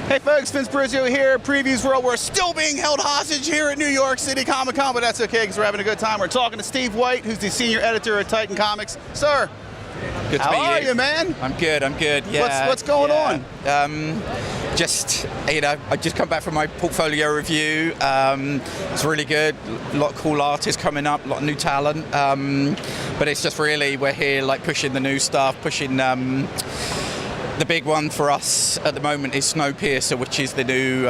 Hey folks, Vince Brizio here, Previews World. We're still being held hostage here at New York City Comic Con, but that's okay because we're having a good time. We're talking to Steve White, who's the senior editor at Titan Comics. Sir, good to how meet are you, man? I'm good, yeah. What's going on? Just, I just come back from my portfolio review. It's really good. A lot of cool artists coming up, a lot of new talent. But it's just really, we're here like pushing the new stuff, pushing the big one for us at the moment is Snowpiercer, which is the new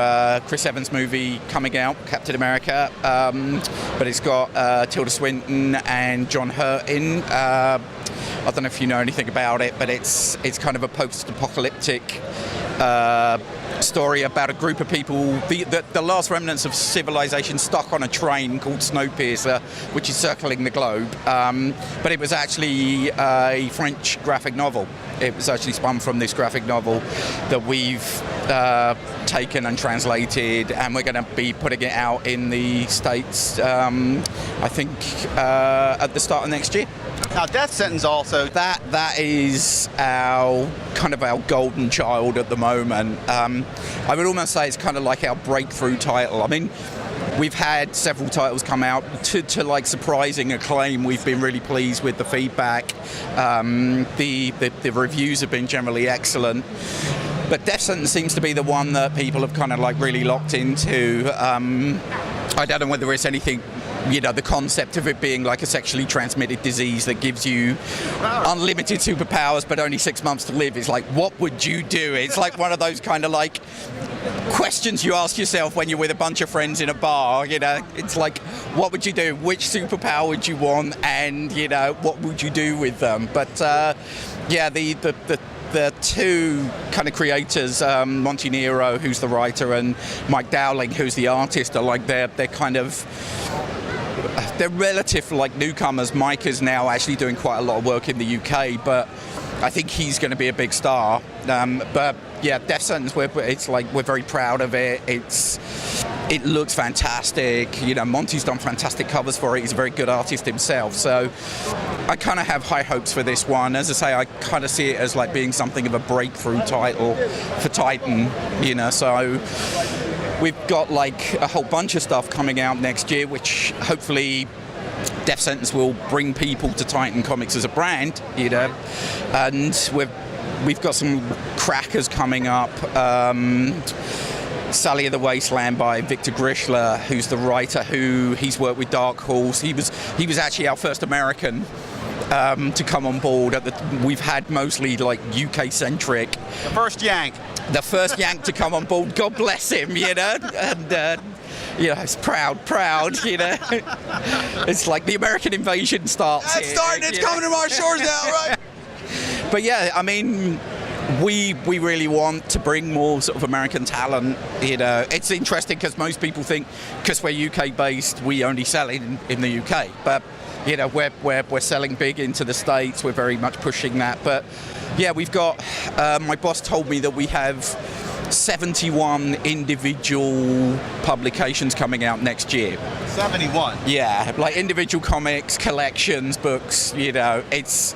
Chris Evans movie coming out, Captain America. But it's got Tilda Swinton and John Hurt in. I don't know if you know anything about it, but it's kind of a post-apocalyptic story about a group of people, the last remnants of civilization stuck on a train called Snowpiercer, which is circling the globe. But it was actually a French graphic novel. It was actually spun from this graphic novel that we've taken and translated, and we're going to be putting it out in the States, I think, at the start of next year. Now, Death Sentence also. That is our golden child at the moment. I would almost say it's kind of like our breakthrough title. I mean, we've had several titles come out to like surprising acclaim. We've been really pleased with the feedback. The reviews have been generally excellent. But Death Sentence seems to be the one that people have kind of like really locked into. I don't know whether it's anything, the concept of it being like a sexually transmitted disease that gives you unlimited superpowers but only 6 months to live. It's like, what would you do? It's like one of those kind of like questions you ask yourself when you're with a bunch of friends in a bar. It's like, what would you do? Which superpower would you want? And what would you do with them? But the two kind of creators, Monty Nero, who's the writer, and Mike Dowling, who's the artist, are like they're relative like newcomers. Mike is now actually doing quite a lot of work in the UK, but I think he's going to be a big star. But yeah, Death Sentence, we're very proud of it. It looks fantastic. Monty's done fantastic covers for it. He's a very good artist himself. So I kind of have high hopes for this one. As I say, I kind of see it as like being something of a breakthrough title for Titan. So we've got like a whole bunch of stuff coming out next year, which hopefully Death Sentence will bring people to Titan Comics as a brand, and we've got some crackers coming up. Sally of the Wasteland by Victor Grischler, who's the writer he's worked with Dark Horse. He was actually our first American to come on board. We've had mostly like UK centric. The first Yank to come on board. God bless him, and it's proud. It's like the American invasion starts. That's starting. It's coming to our shores now, right? But yeah, I mean, we really want to bring more sort of American talent. It's interesting because most people think because we're UK based, we only sell in the UK. But we're selling big into the States. We're very much pushing that. But yeah, we've got. My boss told me that we have 71 individual publications coming out next year. 71? Yeah, like individual comics, collections, books, it's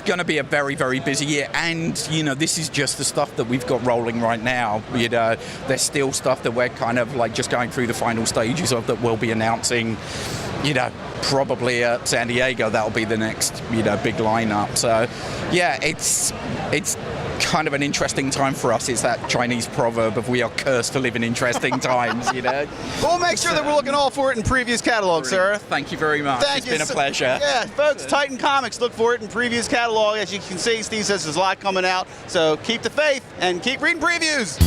going to be a very, very busy year. And, this is just the stuff that we've got rolling right now. There's still stuff that we're kind of like just going through the final stages of that we'll be announcing, probably at San Diego. That'll be the next, big lineup. So, yeah, it's kind of an interesting time for us. It's that Chinese proverb of we are cursed to live in interesting times, We'll make sure that we're looking all for it in Previous catalog, sir. Thank you very much. It's been a pleasure. Yeah, folks, Titan Comics, look for it in Previous catalog. As you can see, Steve says there's a lot coming out. So keep the faith and keep reading previews.